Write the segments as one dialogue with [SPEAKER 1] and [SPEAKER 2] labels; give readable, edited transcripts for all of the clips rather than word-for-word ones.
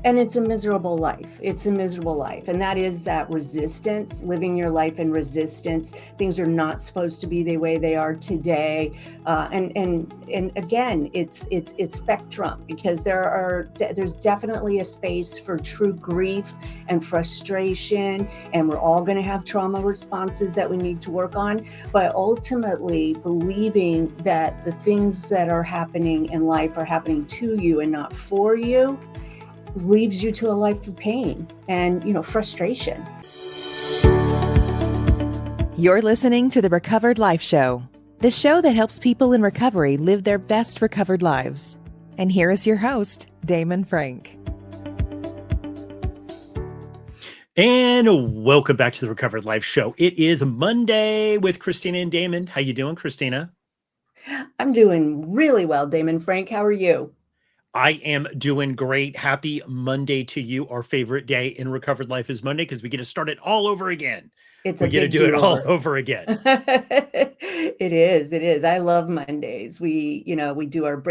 [SPEAKER 1] And it's a miserable life. It's a miserable life. And that is that resistance, living your life in resistance. Things are not supposed to be the way they are today. And again, it's spectrum, because there's definitely a space for true grief and frustration. And we're all going to have trauma responses that we need to work on. But ultimately, believing that the things that are happening in life are happening to you and not for you leaves you to a life of pain and, frustration.
[SPEAKER 2] You're listening to the Recovered Life Show, the show that helps people in recovery live their best recovered lives. And here is your host, Damon Frank.
[SPEAKER 3] And welcome back to the Recovered Life Show. It is Monday with Kristina and Damon. How you doing, Kristina?
[SPEAKER 1] I'm doing really well, Damon Frank. How are you?
[SPEAKER 3] I am doing great. Happy Monday to you. Our favorite day in Recovered Life is Monday because we get to start it all over again.
[SPEAKER 1] It's
[SPEAKER 3] we
[SPEAKER 1] a
[SPEAKER 3] get to
[SPEAKER 1] big
[SPEAKER 3] do it all
[SPEAKER 1] do-over.
[SPEAKER 3] over again.
[SPEAKER 1] It is. I love Mondays. We do our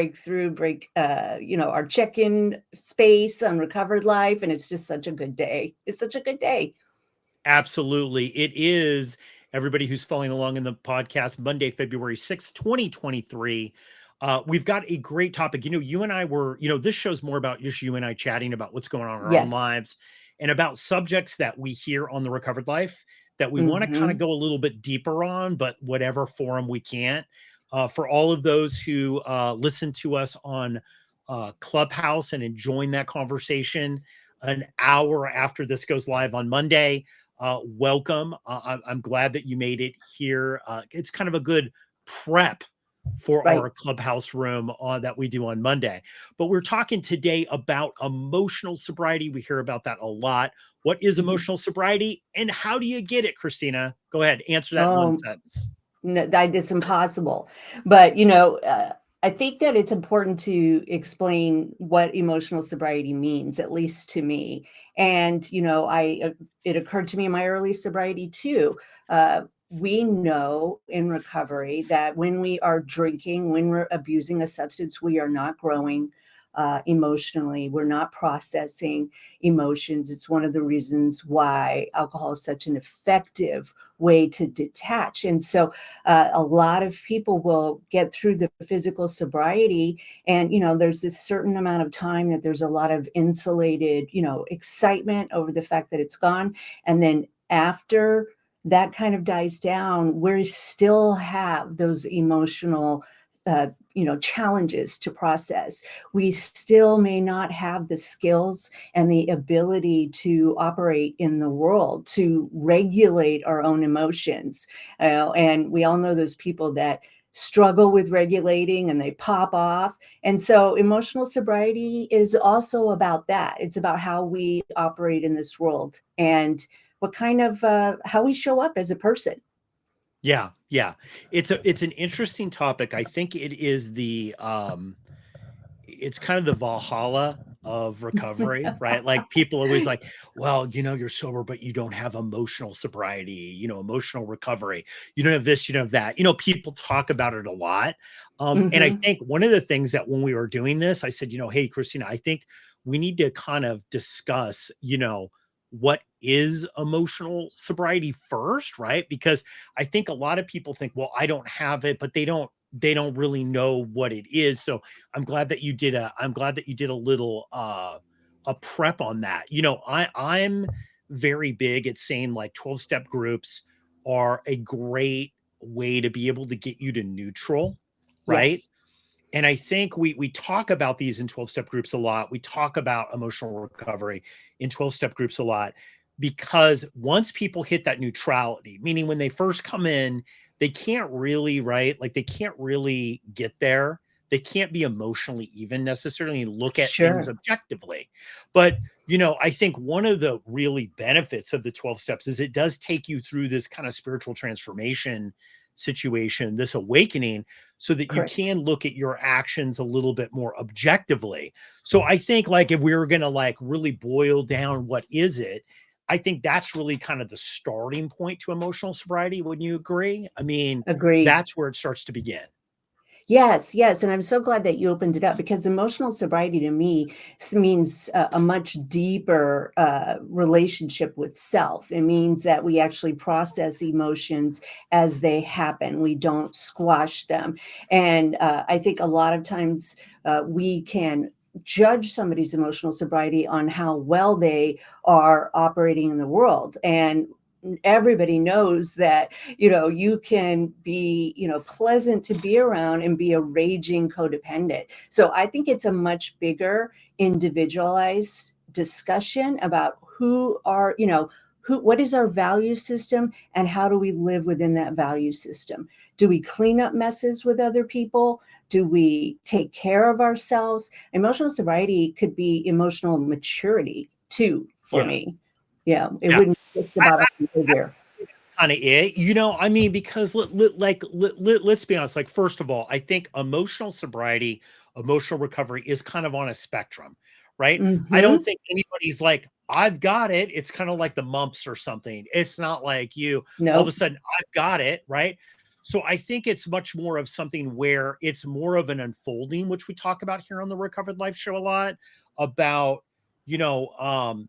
[SPEAKER 1] our check-in space on Recovered Life, and it's just such a good day. It's such a good day.
[SPEAKER 3] Absolutely. It is. Everybody who's following along in the podcast, Monday, February 6th, 2023. We've got a great topic. You and I were, this show's more about just you and I chatting about what's going on in our own lives and about subjects that we hear on the Recovered Life that we want to kind of go a little bit deeper on, but whatever forum we can't. For all of those who listen to us on Clubhouse and enjoying that conversation an hour after this goes live on Monday, welcome. I'm glad that you made it here. It's kind of a good prep for our Clubhouse room that we do on Monday. But we're talking today about emotional sobriety. We hear about that a lot. What is emotional sobriety and how do you get it, Kristina? Go ahead, answer that in one sentence.
[SPEAKER 1] No, it's impossible. But, I think that it's important to explain what emotional sobriety means, at least to me. And, it occurred to me in my early sobriety too. We know in recovery that when we are drinking, when we're abusing a substance, we are not growing emotionally. We're not processing emotions. It's one of the reasons why alcohol is such an effective way to detach. And so a lot of people will get through the physical sobriety and, there's this certain amount of time that there's a lot of insulated, excitement over the fact that it's gone. And then after that kind of dies down, we still have those emotional challenges to process. We still may not have the skills and the ability to operate in the world, to regulate our own emotions. And we all know those people that struggle with regulating and they pop off. And so emotional sobriety is also about that. It's about how we operate in this world and what kind of how we show up as a person.
[SPEAKER 3] Yeah. It's an interesting topic. I think it is it's kind of the Valhalla of recovery, right? Like people always like, well, you're sober, but you don't have emotional sobriety, emotional recovery. You don't have this, you don't have that. People talk about it a lot. And I think one of the things that when we were doing this, I said, hey, Kristina, I think we need to kind of discuss, what is emotional sobriety first, right? Because I think a lot of people think, well, I don't have it, but they don't really know what it is. So I'm glad that you did a little a prep on that. I'm very big at saying like 12-step groups are a great way to be able to get you to neutral, right?
[SPEAKER 1] Yes.
[SPEAKER 3] And I think we talk about these in 12-step groups a lot. We talk about emotional recovery in 12-step groups a lot because once people hit that neutrality, meaning when they first come in, they can't really, right? Like they can't really get there. They can't be emotionally even necessarily and look at things objectively. But, I think one of the really benefits of the 12 steps is it does take you through this kind of spiritual transformation situation, this awakening, so that you can look at your actions a little bit more objectively. So I think like if we were going to like really boil down what is it, I think that's really kind of the starting point to emotional sobriety. Wouldn't you agree? I mean,
[SPEAKER 1] Agreed.
[SPEAKER 3] that's where it starts to begin.
[SPEAKER 1] Yes, yes, and I'm so glad that you opened it up because emotional sobriety to me means a much deeper relationship with self. It means that we actually process emotions as they happen. We don't squash them, and I think a lot of times we can judge somebody's emotional sobriety on how well they are operating in the world, and everybody knows that you can be pleasant to be around and be a raging codependent. So I think it's a much bigger individualized discussion about what is our value system and how do we live within that value system. Do we clean up messes with other people? Do we take care of ourselves? Emotional sobriety could be emotional maturity too, for
[SPEAKER 3] Yeah.
[SPEAKER 1] me. Yeah, it
[SPEAKER 3] Yeah.
[SPEAKER 1] wouldn't be just about our behavior.
[SPEAKER 3] Kind of it, I mean, because let's be honest. Like, first of all, I think emotional sobriety, emotional recovery is kind of on a spectrum, right? I don't
[SPEAKER 1] Mhm.
[SPEAKER 3] think anybody's like, I've got it. It's kind of like the mumps or something. It's not like you all of a
[SPEAKER 1] Nope.
[SPEAKER 3] sudden, I've got it, right? So I think it's much more of something where it's more of an unfolding, which we talk about here on the Recovered Life Show a lot about, you know,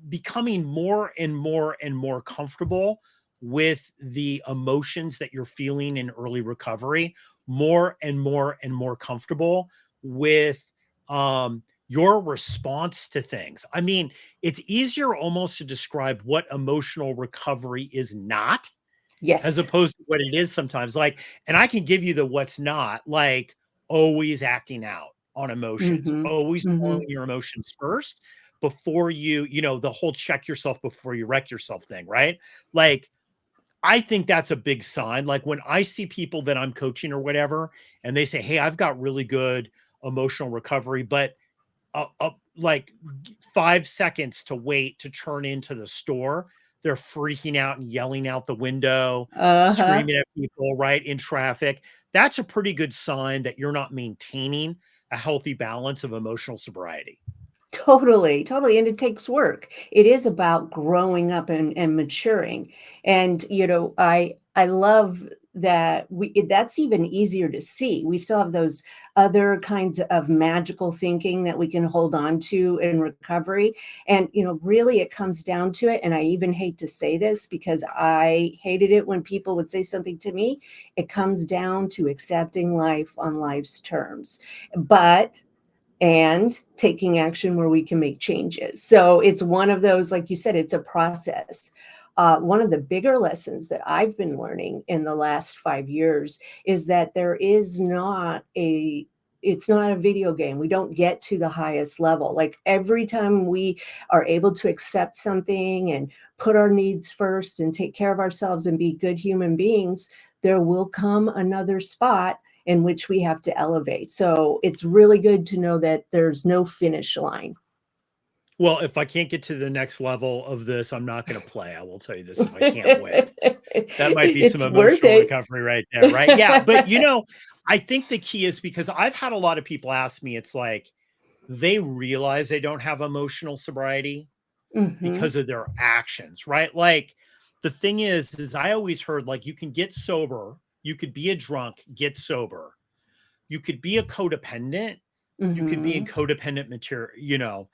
[SPEAKER 3] becoming more and more and more comfortable with the emotions that you're feeling in early recovery, more and more and more comfortable with your response to things. I mean, it's easier almost to describe what emotional recovery is not as
[SPEAKER 1] Yes.
[SPEAKER 3] opposed to what it is sometimes. Like, and I can give you the what's not, like always acting out on emotions,
[SPEAKER 1] Mhm.
[SPEAKER 3] always following
[SPEAKER 1] Mhm.
[SPEAKER 3] your emotions first before the whole check yourself before you wreck yourself thing, right? Like, I think that's a big sign. Like, when I see people that I'm coaching or whatever, and they say, "Hey, I've got really good emotional recovery," but like 5 seconds to wait to turn into the store, they're freaking out and yelling out the window,
[SPEAKER 1] Uh-huh.
[SPEAKER 3] screaming at people, right, in traffic. That's a pretty good sign that you're not maintaining a healthy balance of emotional sobriety.
[SPEAKER 1] Totally, totally, and it takes work. It is about growing up and maturing, and, I love that that's even easier to see. We still have those other kinds of magical thinking that we can hold on to in recovery, and, really it comes down to it, and I even hate to say this because I hated it when people would say something to me, it comes down to accepting life on life's terms. But and taking action where we can make changes. So it's one of those, like you said, it's a process. One of the bigger lessons that I've been learning in the last 5 years is that it's not a video game. We don't get to the highest level. Like every time we are able to accept something and put our needs first and take care of ourselves and be good human beings, there will come another spot in which we have to elevate. So it's really good to know that there's no finish line.
[SPEAKER 3] Well, if I can't get to the next level of this, I'm not going to play. I will tell you this if I can't win. That might be some
[SPEAKER 1] It's worth
[SPEAKER 3] emotional
[SPEAKER 1] it.
[SPEAKER 3] recovery right there, right? Yeah, but I think the key is because I've had a lot of people ask me, it's like they realize they don't have emotional sobriety
[SPEAKER 1] Mhm.
[SPEAKER 3] because of their actions, right? Like, the thing is I always heard, like, you can get sober, you could be a drunk, get sober. You could be a codependent, you could be in
[SPEAKER 1] Mhm.
[SPEAKER 3] codependent material,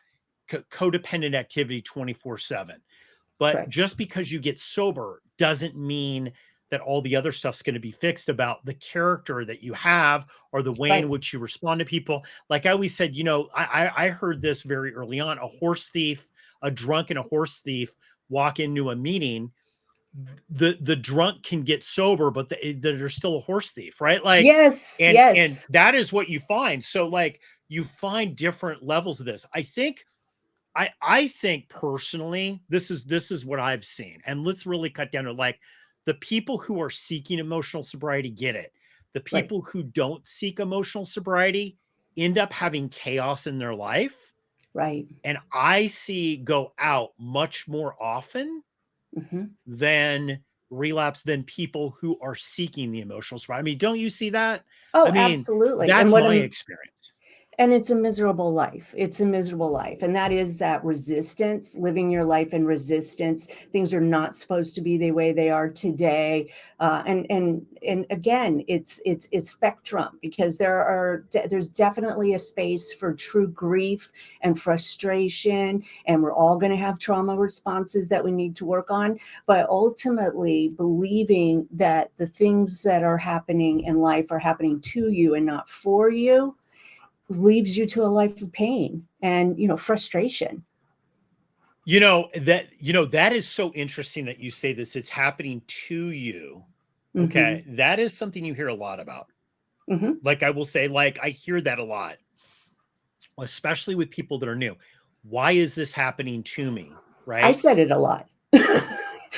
[SPEAKER 3] codependent activity 24/7. But
[SPEAKER 1] Right.
[SPEAKER 3] just because you get sober doesn't mean that all the other stuff's going to be fixed about the character that you have or the way in
[SPEAKER 1] Right.
[SPEAKER 3] which you respond to people. Like I always said, I heard this very early on. A horse thief, a drunk and a horse thief walk into a meeting. The drunk can get sober, but they're still a horse thief, right? Like,
[SPEAKER 1] Yes,
[SPEAKER 3] and
[SPEAKER 1] yes.
[SPEAKER 3] that is what you find. So, like, you find different levels of this. I think personally, this is what I've seen. And let's really cut down to, like, the people who are seeking emotional sobriety get it. The
[SPEAKER 1] Right,
[SPEAKER 3] people who don't seek emotional sobriety end up having chaos in their life.
[SPEAKER 1] right.
[SPEAKER 3] And I see go out much more often
[SPEAKER 1] Mhm.
[SPEAKER 3] than relapse than people who are seeking the emotional sobriety. I mean, don't you see that?
[SPEAKER 1] Oh,
[SPEAKER 3] I mean,
[SPEAKER 1] absolutely, and
[SPEAKER 3] that's
[SPEAKER 1] what
[SPEAKER 3] my
[SPEAKER 1] I'm
[SPEAKER 3] experience.
[SPEAKER 1] And it's a miserable life. It's a miserable life. And that is that resistance, living your life in resistance. Things are not supposed to be the way they are today. And again, it's spectrum, because there's definitely a space for true grief and frustration. And we're all going to have trauma responses that we need to work on. But ultimately, believing that the things that are happening in life are happening to you and not for you leaves you to a life of pain and, frustration.
[SPEAKER 3] That is so interesting that you say this. It's happening to you. Okay.
[SPEAKER 1] Mm-hmm.
[SPEAKER 3] That is something you hear a lot about.
[SPEAKER 1] Mm-hmm.
[SPEAKER 3] Like, I will say, like, I hear that a lot, especially with people that are new. Why is this happening to me?
[SPEAKER 1] I
[SPEAKER 3] Right.
[SPEAKER 1] said it a lot.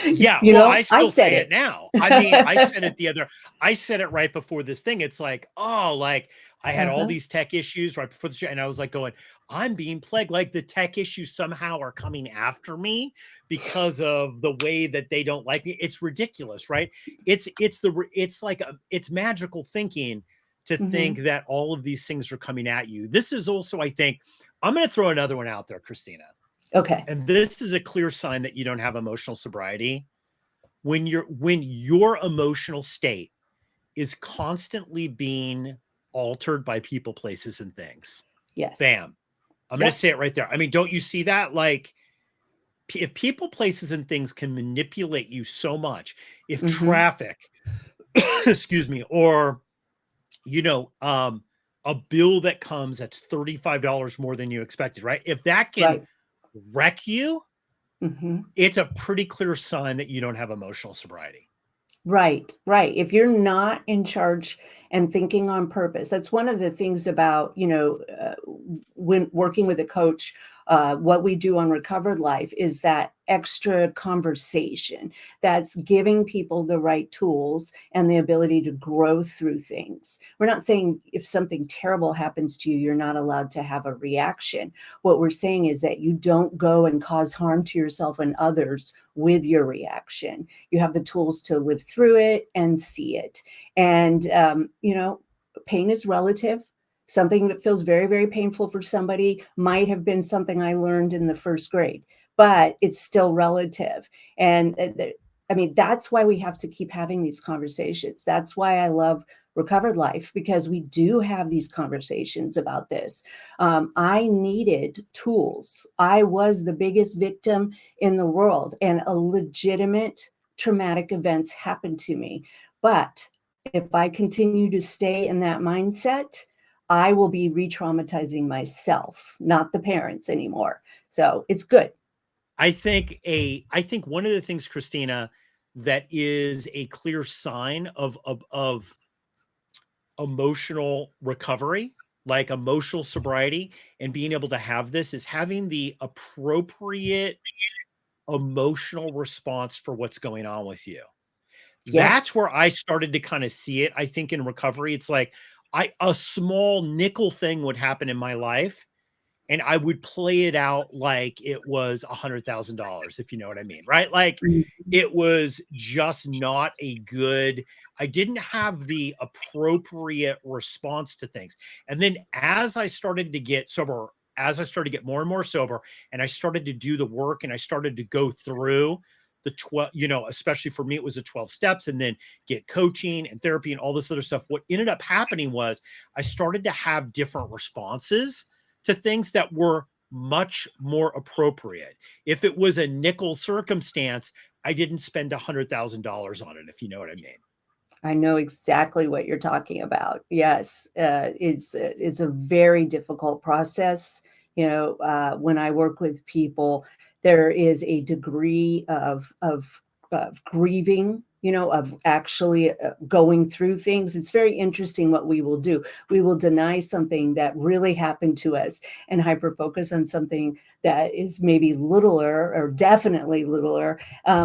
[SPEAKER 3] Yeah, well, I
[SPEAKER 1] I
[SPEAKER 3] still
[SPEAKER 1] said
[SPEAKER 3] say it
[SPEAKER 1] it.
[SPEAKER 3] now. I mean, I said it right before this thing. It's like, oh, like I had all
[SPEAKER 1] Uh-huh.
[SPEAKER 3] these tech issues right before the show, and I was like going, I'm being plagued. Like the tech issues somehow are coming after me because of the way that they don't like me. It's ridiculous, right? It's magical thinking to
[SPEAKER 1] Mm-hmm.
[SPEAKER 3] think that all of these things are coming at you. This is also, I think, I'm going to throw another one out there, Kristina.
[SPEAKER 1] Okay.
[SPEAKER 3] And this is a clear sign that you don't have emotional sobriety when your emotional state is constantly being altered by people, places, and things.
[SPEAKER 1] Yes.
[SPEAKER 3] Bam. I'm going to
[SPEAKER 1] Yep.
[SPEAKER 3] say it right there. I mean, don't you see that? Like, if people, places, and things can manipulate you so much, if
[SPEAKER 1] Mm-hmm.
[SPEAKER 3] traffic, excuse me, or, a bill that comes that's $35 more than you expected, right? If that can
[SPEAKER 1] Right.
[SPEAKER 3] wreck you,
[SPEAKER 1] Mm-hmm.
[SPEAKER 3] it's a pretty clear sign that you don't have emotional sobriety.
[SPEAKER 1] Right, right. If you're not in charge and thinking on purpose, that's one of the things about, when working with a coach, what we do on Recovered Life is that extra conversation that's giving people the right tools and the ability to grow through things. We're not saying if something terrible happens to you, you're not allowed to have a reaction. What we're saying is that you don't go and cause harm to yourself and others with your reaction. You have the tools to live through it and see it. And, pain is relative. Something that feels very, very painful for somebody might have been something I learned in the first grade, but it's still relative. And I mean, that's why we have to keep having these conversations. That's why I love Recovered Life, because we do have these conversations about this. I needed tools. I was the biggest victim in the world, and a legitimate traumatic events happened to me. But if I continue to stay in that mindset, I will be re-traumatizing myself, not the parents anymore. So it's good.
[SPEAKER 3] I think one of the things, Kristina, that is a clear sign of emotional recovery, like emotional sobriety, and being able to have this is having the appropriate emotional response for what's going on with you. That's
[SPEAKER 1] Yes.
[SPEAKER 3] where I started to kind of see it. I think in recovery, it's like a small nickel thing would happen in my life, and I would play it out like it was $100,000, if you know what I mean, right? Like
[SPEAKER 1] Mhm.
[SPEAKER 3] it was just not a good, I didn't have the appropriate response to things. And then as I started to get sober, as I started to get more and more sober, and I started to do the work and I started to go through the 12, especially for me, it was the 12 steps, and then get coaching and therapy and all this other stuff. What ended up happening was I started to have different responses to things that were much more appropriate. If it was a nickel circumstance, I didn't spend $100,000 on it, if you know what I mean.
[SPEAKER 1] I know exactly what you're talking about. Yes, it's a very difficult process. When I work with people, there is a degree of grieving. Of actually going through things. It's very interesting what we will do. We will deny something that really happened to us and hyper focus on something that is maybe littler or definitely littler,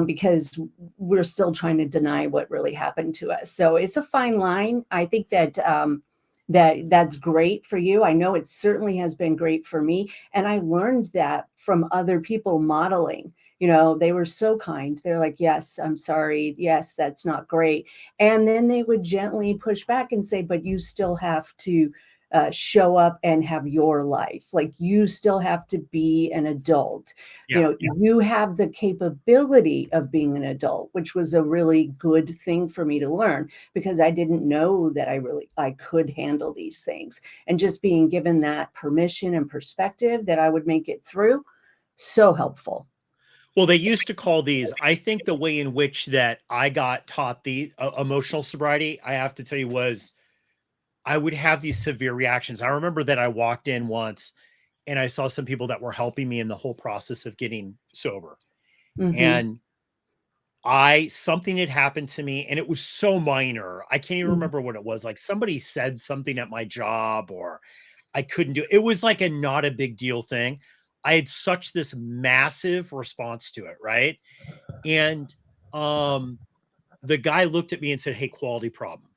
[SPEAKER 1] because we're still trying to deny what really happened to us. So it's a fine line. I think that that's great for you. I know it certainly has been great for me, and I learned that from other people modeling. They were so kind. They're like, yes, I'm sorry. Yes, that's not great. And then they would gently push back and say, but you still have to show up and have your life. Like, you still have to be an adult.
[SPEAKER 3] Yeah.
[SPEAKER 1] You have the capability of being an adult, which was a really good thing for me to learn, because I didn't know that I could handle these things. And just being given that permission and perspective that I would make it through, so helpful.
[SPEAKER 3] Well, they used to call these, I think the way in which that I got taught the emotional sobriety, I have to tell you, was I would have these severe reactions. I remember that I walked in once and I saw some people that were helping me in the whole process of getting sober.
[SPEAKER 1] Mhm.
[SPEAKER 3] And something had happened to me and it was so minor. I can't even
[SPEAKER 1] Mhm.
[SPEAKER 3] remember what it was. Like, somebody said something at my job, or I couldn't do it. It was like a not a big deal thing. I had such this massive response to it, right? And um the guy looked at me and said, "Hey, quality problem,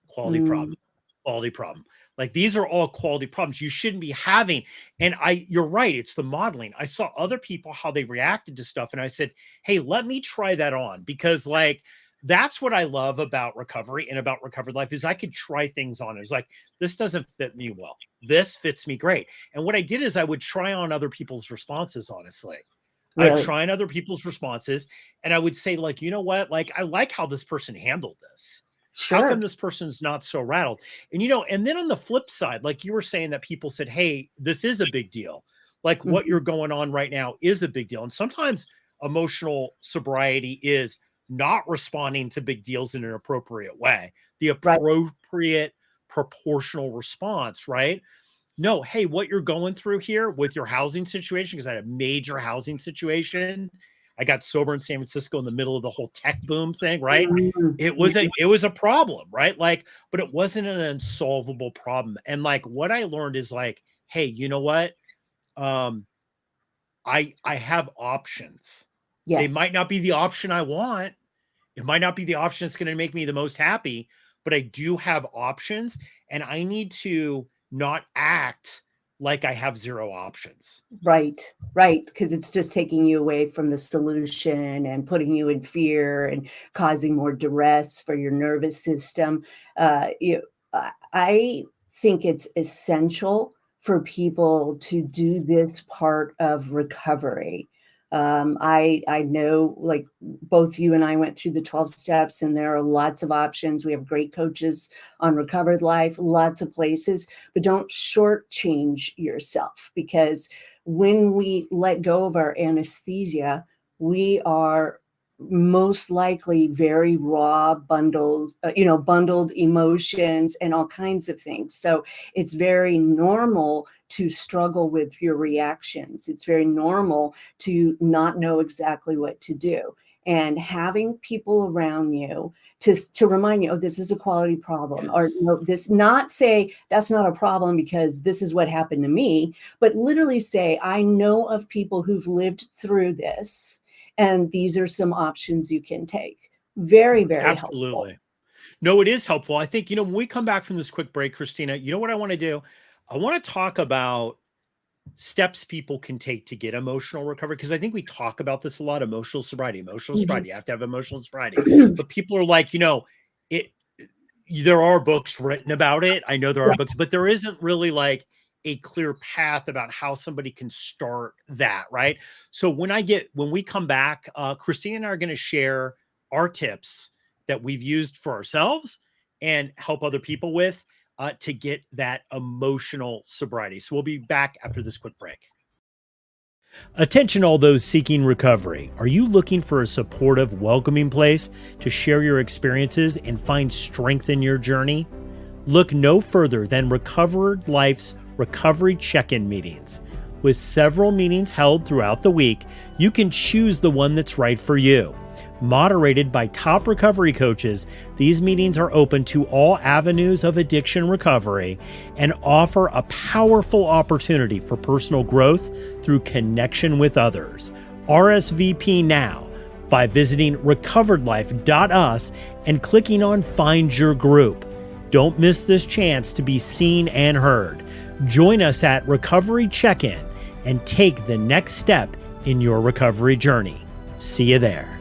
[SPEAKER 3] quality
[SPEAKER 1] Mm.
[SPEAKER 3] problem, quality problem. Like, these are all quality problems you shouldn't be having." And you're right. It's the modeling. I saw other people, how they reacted to stuff. And I said, "Hey, let me try that on," because like, that's what I love about recovery and about recovered life is I could try things on. It's like, this doesn't fit me well. This fits me great. And what I did is I would try on other people's responses, honestly. I'd
[SPEAKER 1] Really?
[SPEAKER 3] try on other people's responses and I would say, like, you know what? Like, I like how this person handled this. How come
[SPEAKER 1] Sure.
[SPEAKER 3] this person's not so rattled? And, and then on the flip side, like you were saying, that people said, "Hey, this is a big deal. Like, what
[SPEAKER 1] Mhm.
[SPEAKER 3] you're going on right now is a big deal." And sometimes emotional sobriety is not responding to big deals in an appropriate way, the
[SPEAKER 1] Right.
[SPEAKER 3] appropriate proportional response, right? No, hey, what you're going through here with your housing situation, because I had a major housing situation. I got sober in San Francisco in the middle of the whole tech boom thing, right?
[SPEAKER 1] Mm.
[SPEAKER 3] It was a problem, right? Like, but it wasn't an unsolvable problem. And like, what I learned is like, hey, you know what? Um, I have options. They
[SPEAKER 1] Yes.
[SPEAKER 3] might not be the option I want. It might not be the option that's going to make me the most happy, but I do have options and I need to not act like I have zero options.
[SPEAKER 1] Right, right, because it's just taking you away from the solution and putting you in fear and causing more duress for your nervous system. I think it's essential for people to do this part of recovery. I know, like, both you and I went through the 12 steps, and there are lots of options. We have great coaches on Recovered Life, lots of places, but don't shortchange yourself, because when we let go of our anesthesia, we are most likely very raw bundles, bundled emotions and all kinds of things. So it's very normal to struggle with your reactions. It's very normal to not know exactly what to do. And having people around you to remind you, oh, this is a quality problem, or
[SPEAKER 3] Yes.
[SPEAKER 1] this, not say that's not a problem because this is what happened to me, but literally say, I know of people who've lived through this, and these are some options you can take. Very, very helpful.
[SPEAKER 3] Absolutely. No, it is helpful. I think, when we come back from this quick break, Christina, you know what I want to do? I want to talk about steps people can take to get emotional recovery, because I think we talk about this a lot: emotional sobriety, emotional
[SPEAKER 1] Mhm.
[SPEAKER 3] sobriety. You have to have emotional sobriety. But people are like, it there are books written about it. I know there are
[SPEAKER 1] Yeah.
[SPEAKER 3] books, but there isn't really like a clear path about how somebody can start that, right? So when we come back, Christina and I are going to share our tips that we've used for ourselves and help other people with, to get that emotional sobriety. So we'll be back after this quick break. Attention, all those seeking recovery. Are you looking for a supportive, welcoming place to share your experiences and find strength in your journey? Look no further than Recovered Life's Recovery Check-in meetings. With several meetings held throughout the week, you can choose the one that's right for you. Moderated by top recovery coaches, these meetings are open to all avenues of addiction recovery and offer a powerful opportunity for personal growth through connection with others. RSVP now by visiting recoveredlife.us and clicking on Find Your Group. Don't miss this chance to be seen and heard. Join us at Recovery Check-in and take the next step in your recovery journey. See you there.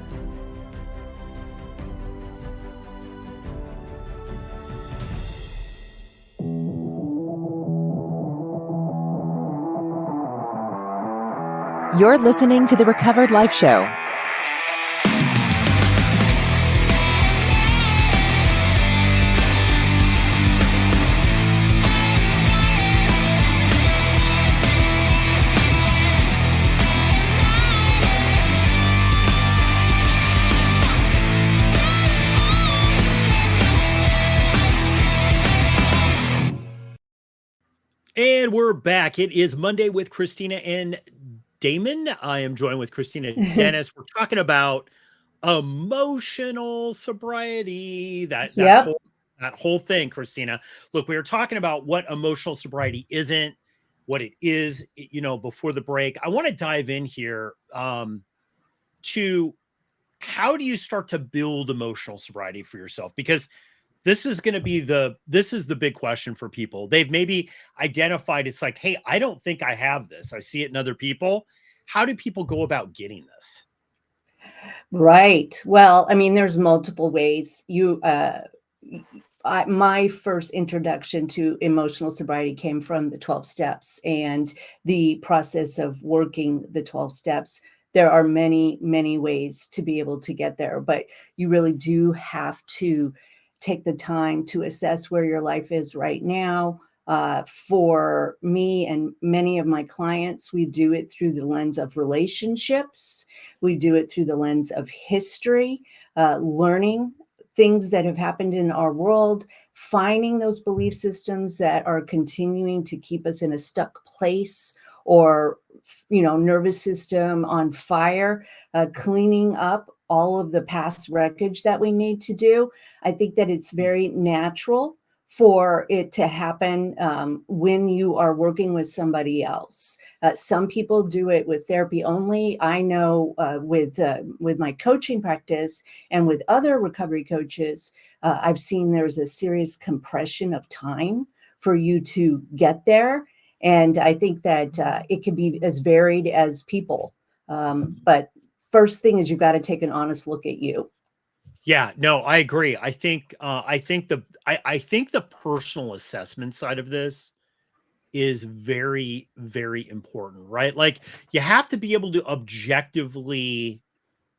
[SPEAKER 2] You're listening to the Recovered Life Show.
[SPEAKER 3] And we're back. It is Monday with Kristina and Damon. I am joined with Kristina and Dennis. We're talking about emotional sobriety. That
[SPEAKER 1] Yep.
[SPEAKER 3] whole thing, Kristina. Look, we were talking about what emotional sobriety isn't, what it is, before the break. I want to dive in here to how do you start to build emotional sobriety for yourself? Because this is the big question for people. They've maybe identified, it's like, hey, I don't think I have this. I see it in other people. How do people go about getting this?
[SPEAKER 1] Right. Well, I mean, there's multiple ways. My first introduction to emotional sobriety came from the 12 steps and the process of working the 12 steps. There are many, many ways to be able to get there, but you really do have to take the time to assess where your life is right now. For me and many of my clients, we do it through the lens of relationships. We do it through the lens of history, learning things that have happened in our world, finding those belief systems that are continuing to keep us in a stuck place or, nervous system on fire, cleaning up all of the past wreckage that we need to do. I think that it's very natural for it to happen when you are working with somebody else. Some people do it with therapy only. I know with my coaching practice and with other recovery coaches, I've seen there's a serious compression of time for you to get there. And I think that it can be as varied as people. But first thing is you've got to take an honest look at you.
[SPEAKER 3] Yeah, no, I agree. I think the personal assessment side of this is very, very important, right? Like you have to be able to objectively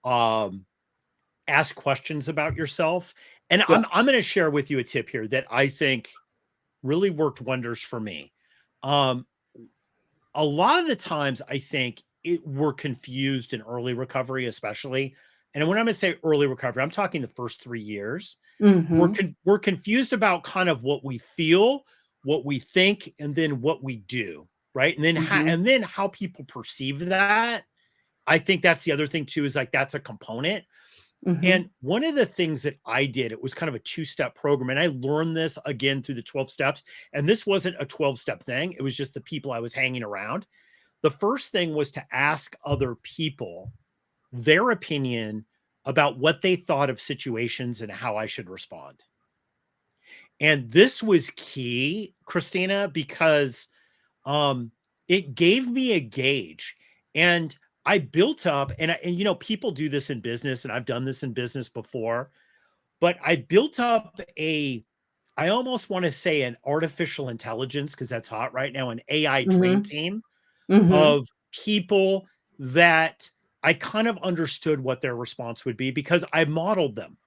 [SPEAKER 3] um ask questions about yourself. And I'm
[SPEAKER 1] Yes.
[SPEAKER 3] going to share with you a tip here that I think really worked wonders for me. Um a lot of the times I think we're confused in early recovery, especially. And when I'm going to say early recovery, I'm talking the first 3 years.
[SPEAKER 1] Mm-hmm.
[SPEAKER 3] We're confused about kind of what we feel, what we think, and then what we do, right?
[SPEAKER 1] Mm-hmm.
[SPEAKER 3] And then how people perceive that. I think that's the other thing too, is like that's a component.
[SPEAKER 1] Mm-hmm.
[SPEAKER 3] And one of the things that I did, it was kind of a 2-step program. And I learned this again through the 12 steps. And this wasn't a 12-step thing. It was just the people I was hanging around. The first thing was to ask other people their opinion about what they thought of situations and how I should respond. And this was key, Kristina, because it gave me a gauge. And I built up, and people do this in business, and I've done this in business before, but I built up I almost want to say an artificial intelligence, because that's hot right now, an AI trained
[SPEAKER 1] Mm-hmm.
[SPEAKER 3] team
[SPEAKER 1] Mm-hmm.
[SPEAKER 3] of people that I kind of understood what their response would be because I modeled them,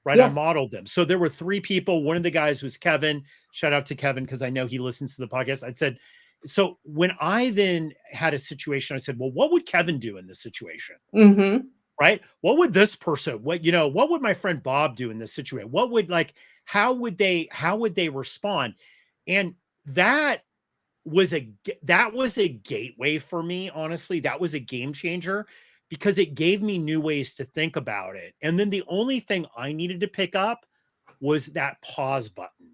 [SPEAKER 3] right? I
[SPEAKER 1] Yes.
[SPEAKER 3] modeled them. So there were 3 people. One of the guys was Kevin. Shout out to Kevin because I know he listens to the podcast. I said, so when I then had a situation, I said, well, what would Kevin do in this situation?
[SPEAKER 1] Mm-hmm.
[SPEAKER 3] Right? What would this person, what would my friend Bob do in this situation? What would how would they respond? And that that was a gateway for me, honestly. That was a game changer because it gave me new ways to think about it. And then the only thing I needed to pick up was that pause button.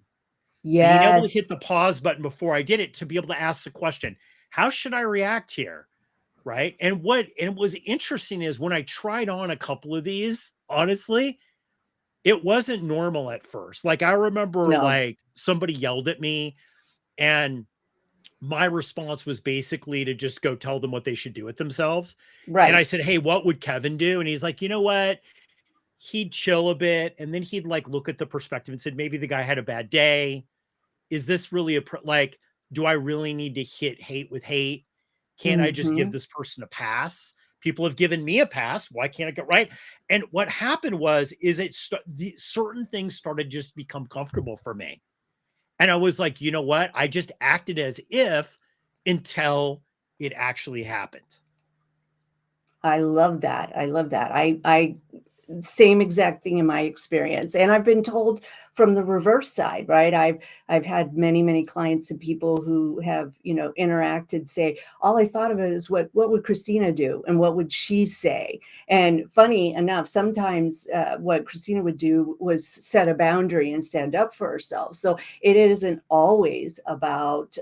[SPEAKER 3] Being able to hit the
[SPEAKER 1] Yes.
[SPEAKER 3] pause button before I did it to be able to ask the question, how should I react here? Right. And what was interesting is when I tried on a couple of these, honestly, it wasn't normal at first. Like I remember
[SPEAKER 1] No.
[SPEAKER 3] like somebody yelled at me and my response was basically to just go tell them what they should do with themselves. And I
[SPEAKER 1] Right.
[SPEAKER 3] said, hey, what would Kevin do? And he's like, you know what? He'd chill a bit. And then he'd like look at the perspective and said, maybe the guy had a bad day. Is this really like, do I really need to hit hate with hate? Can't I just give
[SPEAKER 1] Mhm.
[SPEAKER 3] this person a pass? People have given me a pass. Why can't I get right? And what happened was, is certain things started just become comfortable for me. And I was like, you know what? I just acted as if until it actually happened.
[SPEAKER 1] I love that. I love that. I same exact thing in my experience. And I've been told from the reverse side, right? I've had many clients and people who have, interacted say, all I thought of it is what would Kristina do and what would she say? And funny enough, sometimes what Kristina would do was set a boundary and stand up for herself. So it isn't always about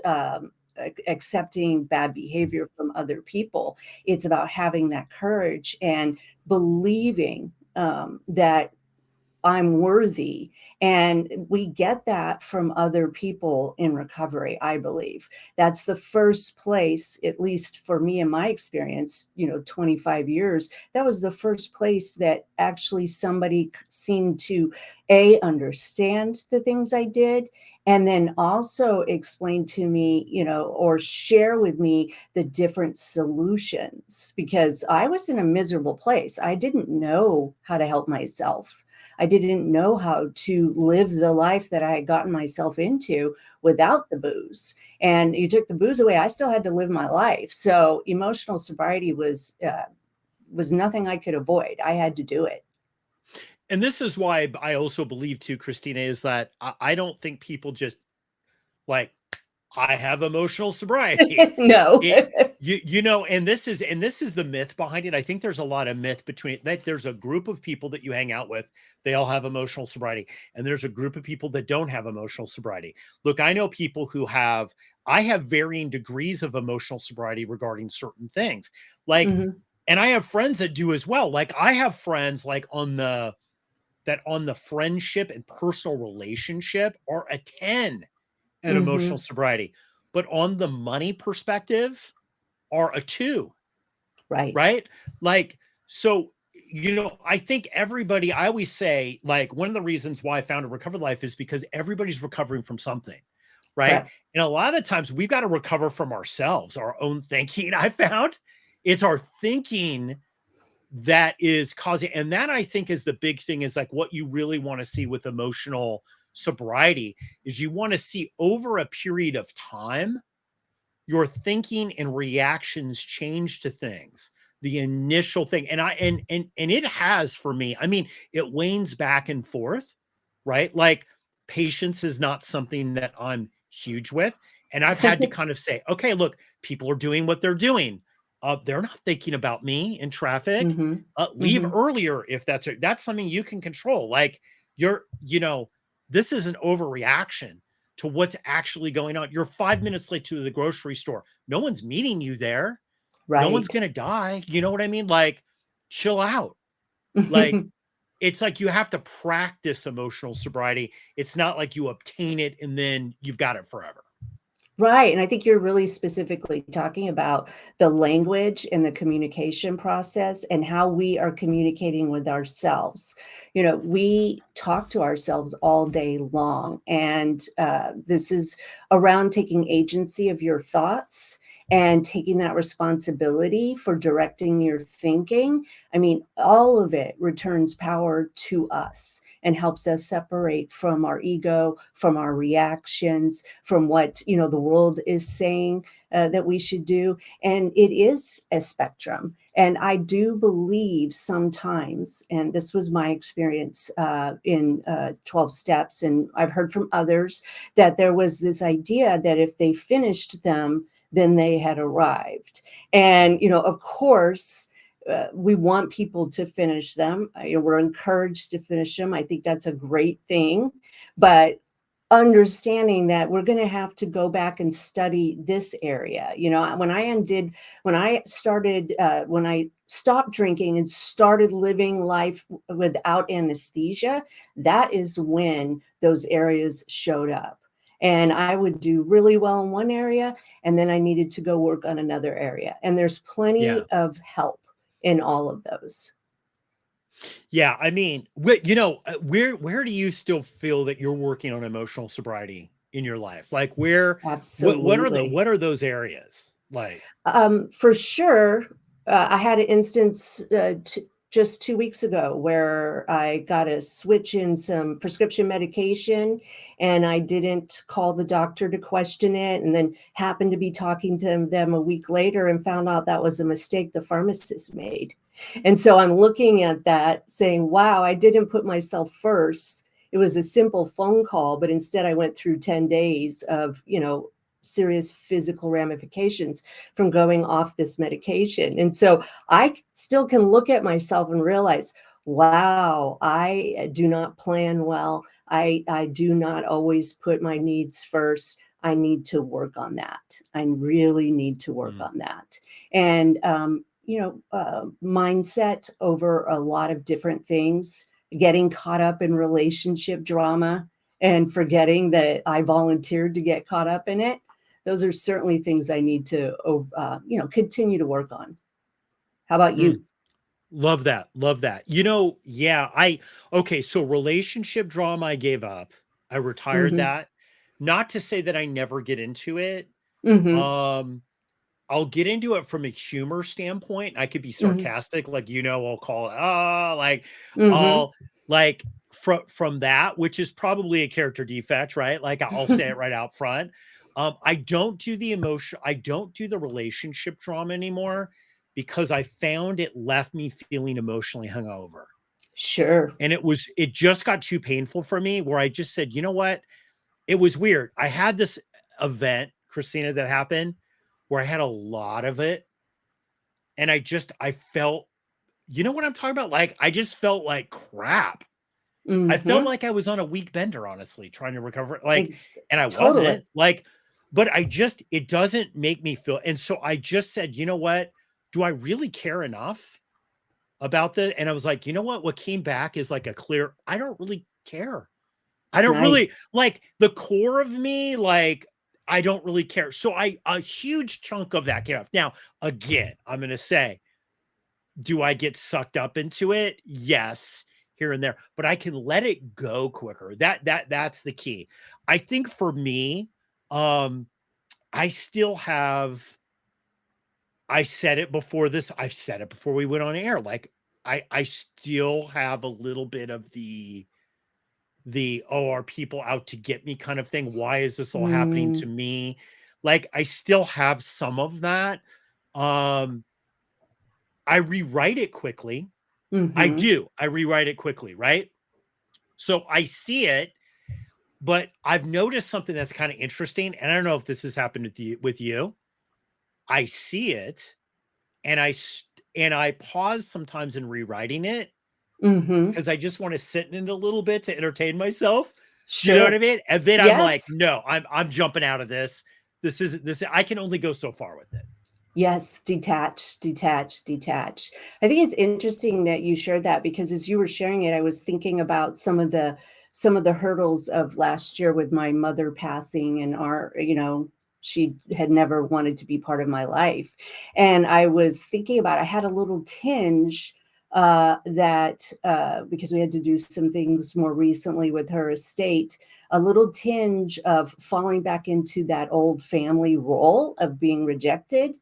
[SPEAKER 1] accepting bad behavior from other people. It's about having that courage and believing that I'm worthy. And we get that from other people in recovery, I believe. That's the first place, at least for me in my experience, 25 years, that was the first place that actually somebody seemed to understand the things I did. And then also explain to me, or share with me the different solutions, because I was in a miserable place. I didn't know how to help myself. I didn't know how to live the life that I had gotten myself into without the booze. And you took the booze away, I still had to live my life. So emotional sobriety was nothing I could avoid. I had to do it.
[SPEAKER 3] And this is why I also believe too, Christina, is that I don't think people just like, I have emotional sobriety.
[SPEAKER 1] No.
[SPEAKER 3] It, and this is the myth behind it. I think there's a lot of myth between that. There's a group of people that you hang out with, they all have emotional sobriety, and there's a group of people that don't have emotional sobriety. Look, I know people who I have varying degrees of emotional sobriety regarding certain things. Like,
[SPEAKER 1] Mhm.
[SPEAKER 3] and I have friends that do as well. Like, I have friends like on the friendship and personal relationship are a 10 at emotional
[SPEAKER 1] Mhm.
[SPEAKER 3] sobriety, but on the money perspective are a 2,
[SPEAKER 1] Right.
[SPEAKER 3] right? Like, so, I think I always say, like, one of the reasons why I found a recovered life is because everybody's recovering from something, right?
[SPEAKER 1] Correct.
[SPEAKER 3] And a lot of the times we've got to recover from ourselves, our own thinking. I found it's our thinking that is causing, and that I think is the big thing, is like what you really want to see with emotional sobriety is you want to see over a period of time your thinking and reactions change to things, the initial thing. And it has for me, I mean, it wanes back and forth, right? Like, patience is not something that I'm huge with, and I've had to kind of say, okay, look, people are doing what they're doing. They're not thinking about me in traffic.
[SPEAKER 1] Mhm.
[SPEAKER 3] Leave
[SPEAKER 1] Mhm.
[SPEAKER 3] earlier if that's something you can control. Like, you're this is an overreaction to what's actually going on. You're 5 minutes late to the grocery store. No one's meeting you there. No one's
[SPEAKER 1] Right.
[SPEAKER 3] going to die. You know what I mean? Like, chill out. Like, it's like you have to practice emotional sobriety. It's not like you obtain it and then you've got it forever.
[SPEAKER 1] Right, and I think you're really specifically talking about the language and the communication process and how we are communicating with ourselves. We talk to ourselves all day long, and this is around taking agency of your thoughts and taking that responsibility for directing your thinking. I mean, all of it returns power to us and helps us separate from our ego, from our reactions, from what the world is saying that we should do. And it is a spectrum. And I do believe sometimes, and this was my experience in 12 steps, and I've heard from others that there was this idea that if they finished them, then they had arrived. And of course, we want people to finish them. We're encouraged to finish them. I think that's a great thing. But understanding that we're going to have to go back and study this area. When I started, when I stopped drinking and started living life without anesthesia, that is when those areas showed up. And I would do really well in one area, and then I needed to go work on another area. And there's
[SPEAKER 3] Yeah.
[SPEAKER 1] plenty of help in all of those.
[SPEAKER 3] Yeah. I mean, where do you still feel that you're working on emotional sobriety in your life? Like, what
[SPEAKER 1] Absolutely.
[SPEAKER 3] are those areas? Like,
[SPEAKER 1] For sure. I had an instance just 2 weeks ago where I got a switch in some prescription medication and I didn't call the doctor to question it, and then happened to be talking to them a week later and found out that was a mistake the pharmacist made. And so I'm looking at that saying, wow, I didn't put myself first. It was a simple phone call, but instead I went through 10 days of, serious physical ramifications from going off this medication. And so I still can look at myself and realize, wow, I do not plan well. I do not always put my needs first. I need to work on that. I really need to work on that. And, mindset over a lot of different things, getting caught up in relationship drama and forgetting that I volunteered to get caught up in it. Those are certainly things I need to, continue to work on. How about you?
[SPEAKER 3] Love that. Love that. Yeah, okay. So relationship drama, I gave up. I retired
[SPEAKER 1] Mhm.
[SPEAKER 3] that. Not to say that I never get into it.
[SPEAKER 1] Mhm.
[SPEAKER 3] Um, I'll get into it from a humor standpoint. I could be
[SPEAKER 1] Mhm.
[SPEAKER 3] sarcastic, like, I'll call it,
[SPEAKER 1] Mhm.
[SPEAKER 3] I'll like from that, which is probably a character defect, right? Like I'll say it right out front. I don't do the emotion, I don't do the relationship drama anymore because I found it left me feeling emotionally hungover.
[SPEAKER 1] Sure.
[SPEAKER 3] And it just got too painful for me where I just said, you know what? It was weird. I had this event, Christina, that happened where I had a lot of it. And I felt, you know what I'm talking about? Like, I just felt like crap. I felt
[SPEAKER 1] Mhm.
[SPEAKER 3] like I was on a weak bender, honestly, trying to recover. Like,
[SPEAKER 1] Ex
[SPEAKER 3] and I
[SPEAKER 1] Totally.
[SPEAKER 3] wasn't like, but it doesn't make me feel. And so I just said, you know what? Do I really care enough about the? And I was like, you know what? What came back is like I don't really care. I don't really
[SPEAKER 1] Nice.
[SPEAKER 3] like the core of me, like, I don't really care. So a huge chunk of that came off. Now, again, I'm going to say, do I get sucked up into it? Yes, here and there, but I can let it go quicker. That's the key. I think for me, um, I still have, I said it before this, I've said it before we went on air. Like I still have a little bit of oh, are people out to get me kind of thing. Why is this all happening to
[SPEAKER 1] Mm.
[SPEAKER 3] me? Like I still have some of that. Um, I rewrite it quickly. I
[SPEAKER 1] Mhm.
[SPEAKER 3] do. I rewrite it quickly, right? So I see it, but I've noticed something that's kind of interesting, and I don't know if this has happened with you. I see it, and I pause sometimes in rewriting it
[SPEAKER 1] Mhm.
[SPEAKER 3] because I just want to sit in it a little bit to entertain myself. Do you know what I
[SPEAKER 1] Sure.
[SPEAKER 3] mean? And then I'm like,
[SPEAKER 1] Yes.
[SPEAKER 3] no, I'm jumping out of this. This isn't this. I can only go so far with it.
[SPEAKER 1] Yes, detach, detach, detach. I think it's interesting that you shared that because as you were sharing it, I was thinking about some of the hurdles of last year with my mother passing and she had never wanted to be part of my life. And I was thinking about I had a little tinge that because we had to do some things more recently with her estate, a little tinge of falling back into that old family role of being rejected.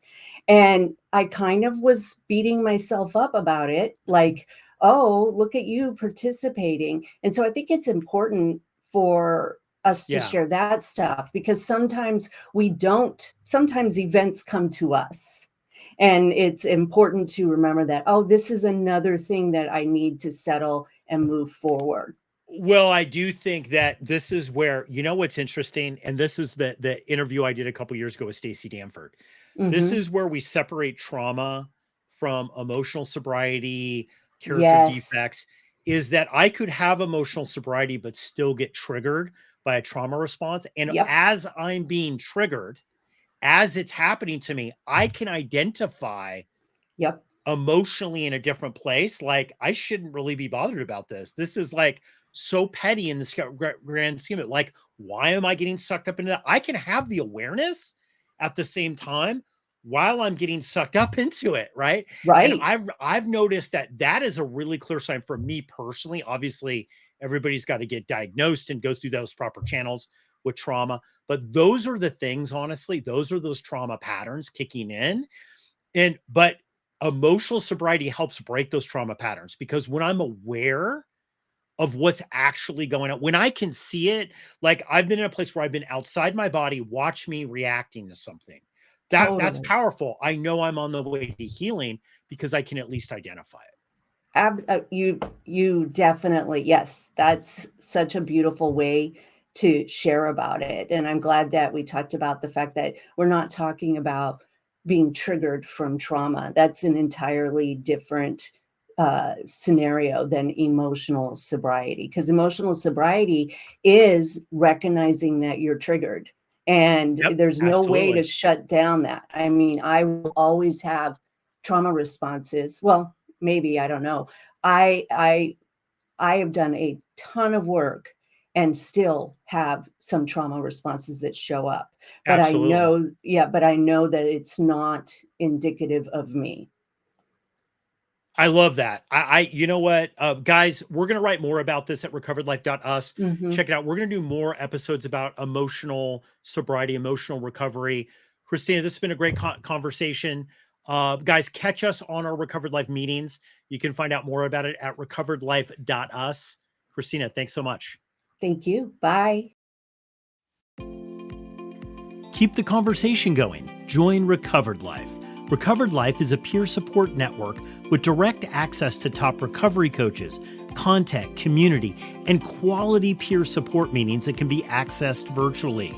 [SPEAKER 1] And I kind of was beating myself up about it, like, oh, look at you participating. And so I think it's important for us to
[SPEAKER 3] Yeah.
[SPEAKER 1] share that stuff because sometimes we don't, sometimes events come to us. And it's important to remember that, oh, this is another thing that I need to settle and move forward.
[SPEAKER 3] Well, I do think that this is where, what's interesting, and this is the interview I did a couple years ago with Stacey Danford. This
[SPEAKER 1] Hmm.
[SPEAKER 3] is where we separate trauma from emotional sobriety, character
[SPEAKER 1] Yes.
[SPEAKER 3] defects, is that I could have emotional sobriety but still get triggered by a trauma response. And
[SPEAKER 1] Yep.
[SPEAKER 3] as I'm being triggered, as it's happening to me, I can identify
[SPEAKER 1] Yep.
[SPEAKER 3] emotionally in a different place. Like, I shouldn't really be bothered about this. This is like so petty in this grand scheme of like, why am I getting sucked up into that? I can have the awareness at the same time while I'm getting sucked up into it, right? And
[SPEAKER 1] Right.
[SPEAKER 3] I've noticed that is a really clear sign for me personally. Obviously, everybody's got to get diagnosed and go through those proper channels with trauma. But those are the things, honestly, those are those trauma patterns kicking in. But emotional sobriety helps break those trauma patterns, because when I'm aware of what's actually going on, when I can see it, like I've been in a place where I've been outside my body, watch me reacting to something. That's
[SPEAKER 1] Totally.
[SPEAKER 3] powerful. I know I'm on the way to healing because I can at least identify it.
[SPEAKER 1] You definitely, yes, that's such a beautiful way to share about it. And I'm glad that we talked about the fact that we're not talking about being triggered from trauma. That's an entirely different scenario than emotional sobriety, because emotional sobriety is recognizing that you're triggered, and
[SPEAKER 3] Yep,
[SPEAKER 1] there's no way to
[SPEAKER 3] absolutely.
[SPEAKER 1] shut down that. I mean, I will always have trauma responses. Well, maybe, I don't know. I have done a ton of work and still have some trauma responses that show up. But I
[SPEAKER 3] Absolutely.
[SPEAKER 1] know, yeah, but I know that it's not indicative of me.
[SPEAKER 3] I love that. You know what, guys, we're going to write more about this at recoveredlife.us.
[SPEAKER 1] Mhm.
[SPEAKER 3] Check it out. We're going to do more episodes about emotional sobriety, emotional recovery. Kristina, this has been a great conversation. Guys, catch us on our Recovered Life meetings. You can find out more about it at recoveredlife.us. Kristina, thanks so much.
[SPEAKER 1] Thank you. Bye.
[SPEAKER 3] Keep the conversation going. Join Recovered Life. Recovered Life is a peer support network with direct access to top recovery coaches, content, community, and quality peer support meetings that can be accessed virtually.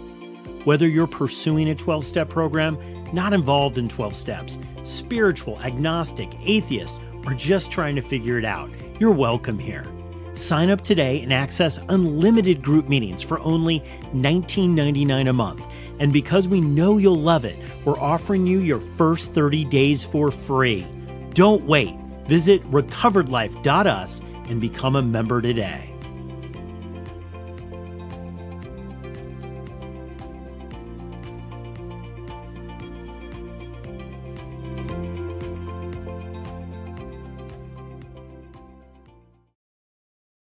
[SPEAKER 3] Whether you're pursuing a 12-step program, not involved in 12 steps, spiritual, agnostic, atheist, or just trying to figure it out, you're welcome here. Sign up today and access unlimited group meetings for only $19.99 a month. And because we know you'll love it, we're offering you your first 30 days for free. Don't wait. Visit recoveredlife.us and become a member today.